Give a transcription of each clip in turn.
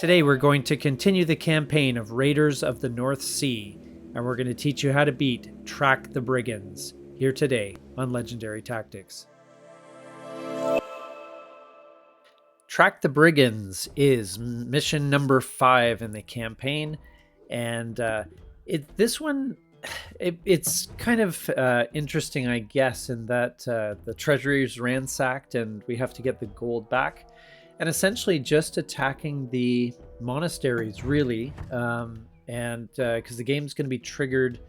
Today we're going to continue the campaign of Raiders of the North Sea, and we're going to teach you how to beat Track the Brigands, here today on Legendary Tactics. Track the Brigands is mission number 5 in the campaign, and it's kind of interesting, I guess, in that the treasury is ransacked and we have to get the gold back, and essentially just attacking the monasteries, really, and because the game's going to be triggered,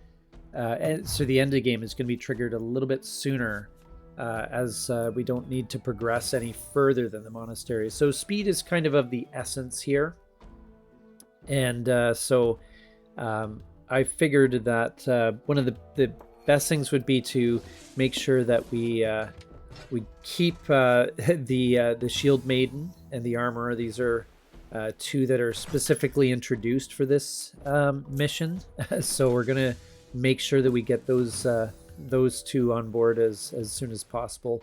so the end of the game is going to be triggered a little bit sooner, as we don't need to progress any further than the monasteries. So speed is kind of the essence here, and so I figured that one of the best things would be to make sure that we keep the Shield Maiden and the Armorer. These are two that are specifically introduced for this mission. So we're going to make sure that we get those two on board as soon as possible.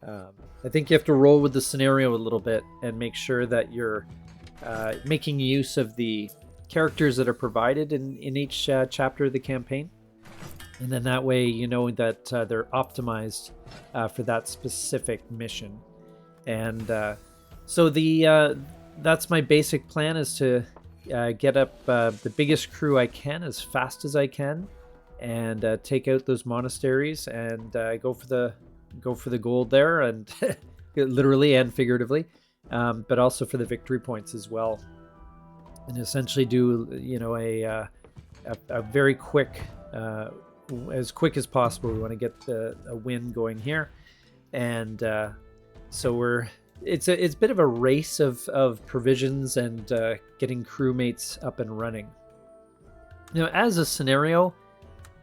I think you have to roll with the scenario a little bit and make sure that you're making use of the characters that are provided in each chapter of the campaign. And then that way you know that they're optimized for that specific mission. And so that's my basic plan, is to get up the biggest crew I can as fast as I can, and take out those monasteries and go for the gold there, and literally and figuratively, but also for the victory points as well, and essentially do a very quick, as quick as possible. We want to get a win going here, and so it's a bit of a race of provisions and getting crewmates up and running. As a scenario,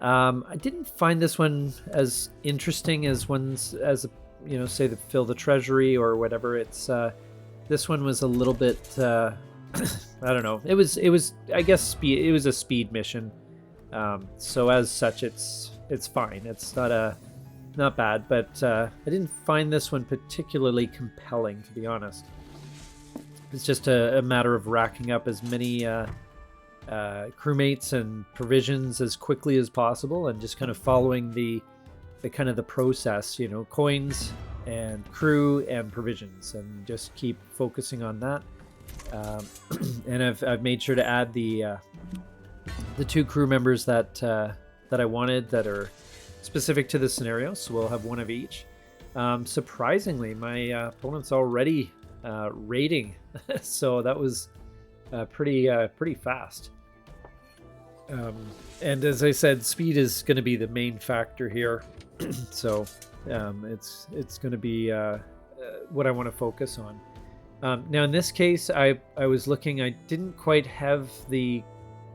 I didn't find this one as interesting as ones as say the fill the treasury or whatever. It's this one was a little bit I don't know. It was I guess speed. It was a speed mission. So as such, it's fine. It's not bad, but I didn't find this one particularly compelling, to be honest. It's just a matter of racking up as many crewmates and provisions as quickly as possible, and just kind of following the kind of the process, coins and crew and provisions, and just keep focusing on that. And I've made sure to add the 2 crew members that I wanted, that are specific to the scenario, so we'll have one of each. Surprisingly, my opponent's already raiding, so that was pretty fast. And as I said, speed is going to be the main factor here, so it's going to be what I want to focus on. Now in this case, I was looking, I didn't quite have the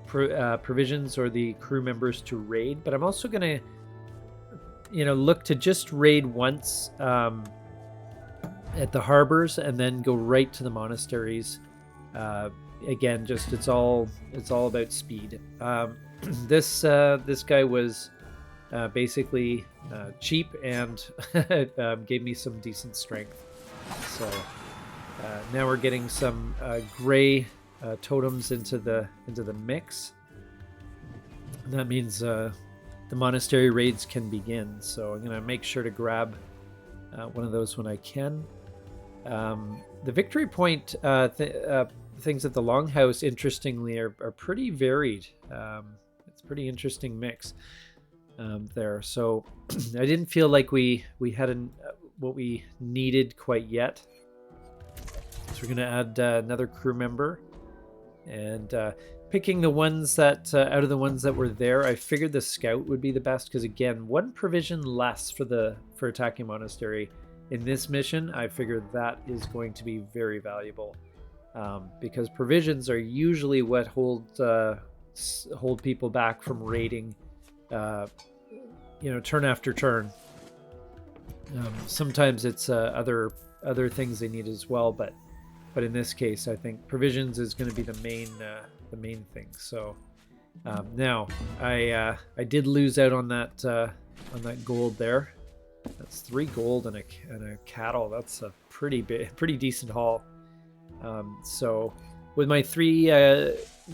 provisions or the crew members to raid, but I'm also going to look to just raid once at the harbors, and then go right to the monasteries. Again, just it's all about speed. This guy was basically cheap and gave me some decent strength. So now we're getting some gray totems into the mix. And that means the monastery raids can begin. So I'm going to make sure to grab one of those when I can. The victory point things at the Longhouse, interestingly, are pretty varied. It's a pretty interesting mix there. So I didn't feel like we had what we needed quite yet. So we're going to add another crew member, and picking the ones that out of the ones that were there, I figured the scout would be the best, because again, 1 provision less for attacking monastery in this mission, I figured that is going to be very valuable, because provisions are usually what hold people back from raiding, turn after turn. Sometimes it's other things they need as well, but in this case, I think provisions is going to be the main thing. So now I did lose out on that gold there. That's 3 gold and a cattle. That's a pretty decent haul. So with my 3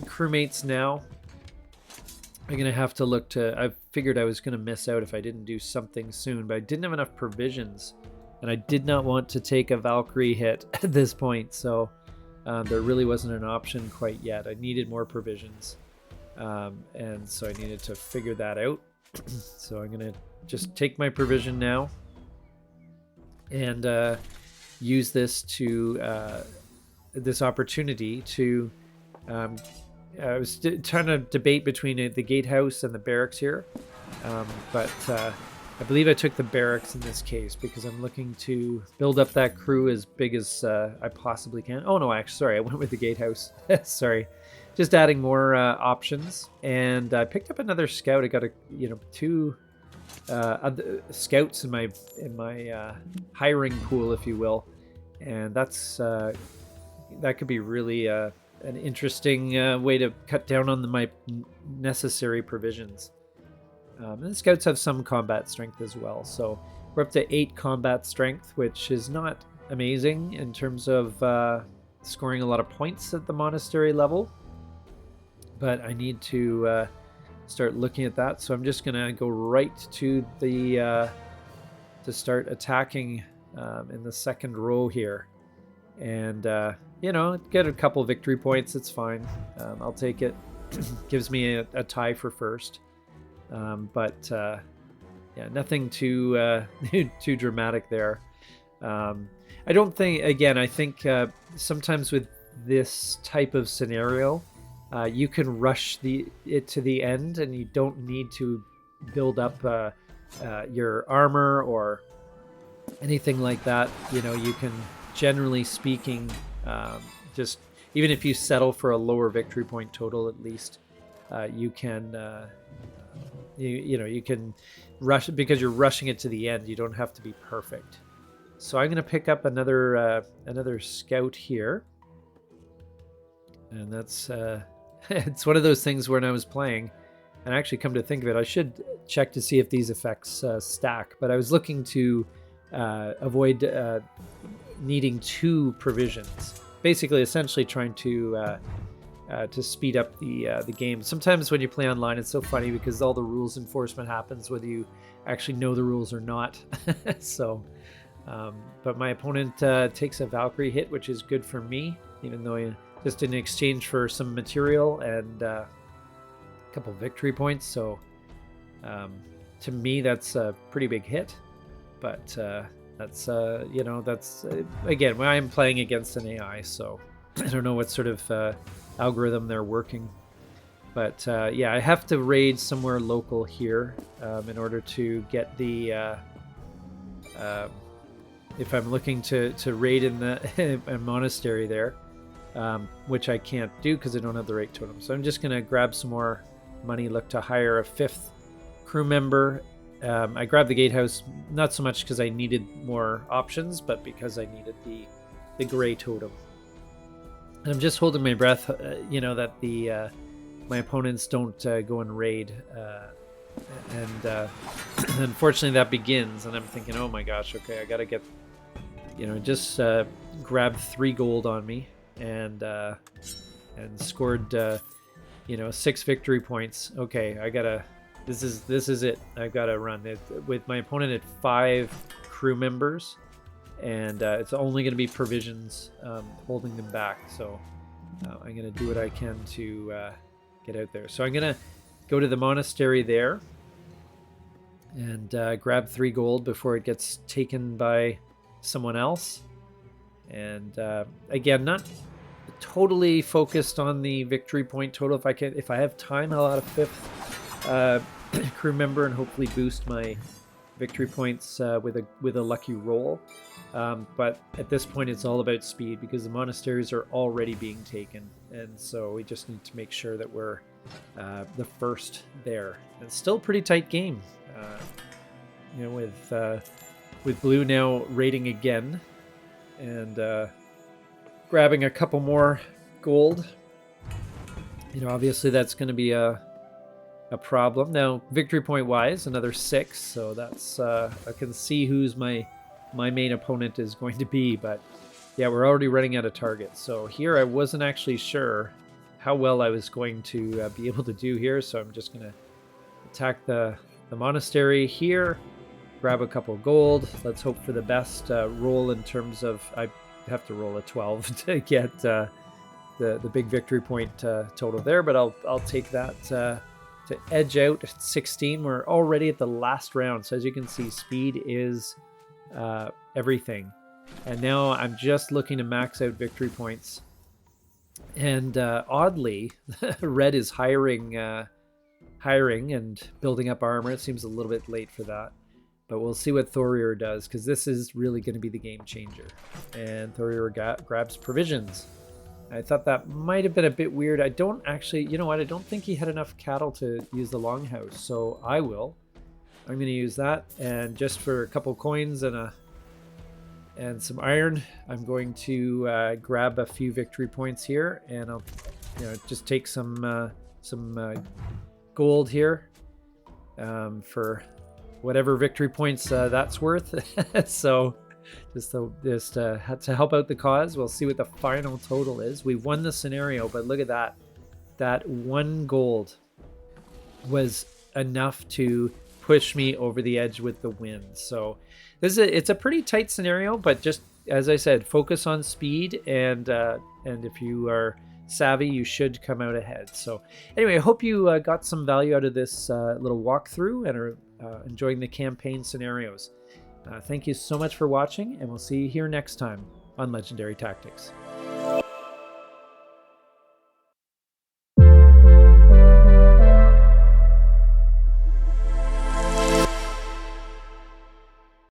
crewmates now, I'm going to have to look to... I figured I was going to miss out if I didn't do something soon, but I didn't have enough provisions, and I did not want to take a Valkyrie hit at this point, so there really wasn't an option quite yet. I needed more provisions, and so I needed to figure that out. So I'm going to just take my provision now and use this to this opportunity to... I was trying to debate between the gatehouse and the barracks here, but I believe I took the barracks in this case because I'm looking to build up that crew as big as I possibly can. Oh no, actually, sorry, I went with the gatehouse. Sorry, just adding more options, and I picked up another scout. I got 2 other scouts in my hiring pool, if you will, and that's that could be really an interesting way to cut down on my necessary provisions. And the scouts have some combat strength as well, so we're up to 8 combat strength, which is not amazing in terms of scoring a lot of points at the monastery level, but I need to start looking at that. So I'm just gonna go right to the to start attacking in the second row here, and get a couple victory points. It's fine. I'll take it. Gives me a tie for first. But yeah, nothing too too dramatic there. I don't think. Again, I think sometimes with this type of scenario, you can rush it to the end, and you don't need to build up your armor or anything like that. You can, generally speaking, just even if you settle for a lower victory point total, at least you can you can rush it because you're rushing it to the end. You don't have to be perfect. So I'm going to pick up another scout here, and that's it's one of those things when I was playing, and actually come to think of it, I should check to see if these effects stack. But I was looking to avoid needing 2 provisions. Basically, essentially trying to speed up the game. Sometimes when you play online, it's so funny because all the rules enforcement happens whether you actually know the rules or not. So, but my opponent takes a Valkyrie hit, which is good for me, even though just in exchange for some material and a couple victory points. So, to me, that's a pretty big hit. But that's that's again, when I'm playing against an AI, so I don't know what sort of algorithm they're working. But yeah, I have to raid somewhere local here in order to get the if I'm looking to raid in the a monastery there, which I can't do because I don't have the right totem. So I'm just gonna grab some more money, look to hire a 5th crew member. I grabbed the gatehouse, not so much because I needed more options, but because I needed the gray totem. And I'm just holding my breath, that the my opponents don't go and raid. And unfortunately that begins, and I'm thinking, oh my gosh, okay, I gotta get, just grabbed 3 gold on me, and scored, 6 victory points. Okay, I gotta... This is it. I've got to run it with my opponent at 5 crew members, and it's only going to be provisions holding them back. So I'm going to do what I can to get out there. So I'm going to go to the monastery there and grab 3 gold before it gets taken by someone else. And again, not totally focused on the victory point total. If I have time, I'll add a 5th crew member and hopefully boost my victory points with a lucky roll. But at this point, it's all about speed because the monasteries are already being taken, and so we just need to make sure that we're the first there. And it's still a pretty tight game, with blue now raiding again and grabbing a couple more gold. Obviously that's going to be a problem. Now, victory point wise, another 6, so that's I can see who's my main opponent is going to be, but Yeah, we're already running out of targets. So here I wasn't actually sure how well I was going to be able to do here. So I'm just going to attack the monastery here, grab a couple gold. Let's hope for the best roll in terms of, I have to roll a 12 to get the big victory point total there, but I'll take that to edge out at 16. We're already at the last round. So as you can see, speed is everything. And now I'm just looking to max out victory points. And oddly, red is hiring and building up armor. It seems a little bit late for that. But we'll see what Thorir does, because this is really going to be the game changer. And Thorir grabs provisions. I thought that might have been a bit weird. I don't actually, you know what? I don't think he had enough cattle to use the longhouse, so I will. I'm going to use that, and just for a couple coins and some iron, I'm going to grab a few victory points here, and I'll just take some gold here for whatever victory points that's worth. So just to help out the cause. We'll see what the final total is. We've won the scenario, but look at that. That 1 gold was enough to push me over the edge with the win. So it's a pretty tight scenario, but just as I said, focus on speed, and if you are savvy, you should come out ahead. So anyway, I hope you got some value out of this little walkthrough and are enjoying the campaign scenarios. Thank you so much for watching, and we'll see you here next time on Legendary Tactics.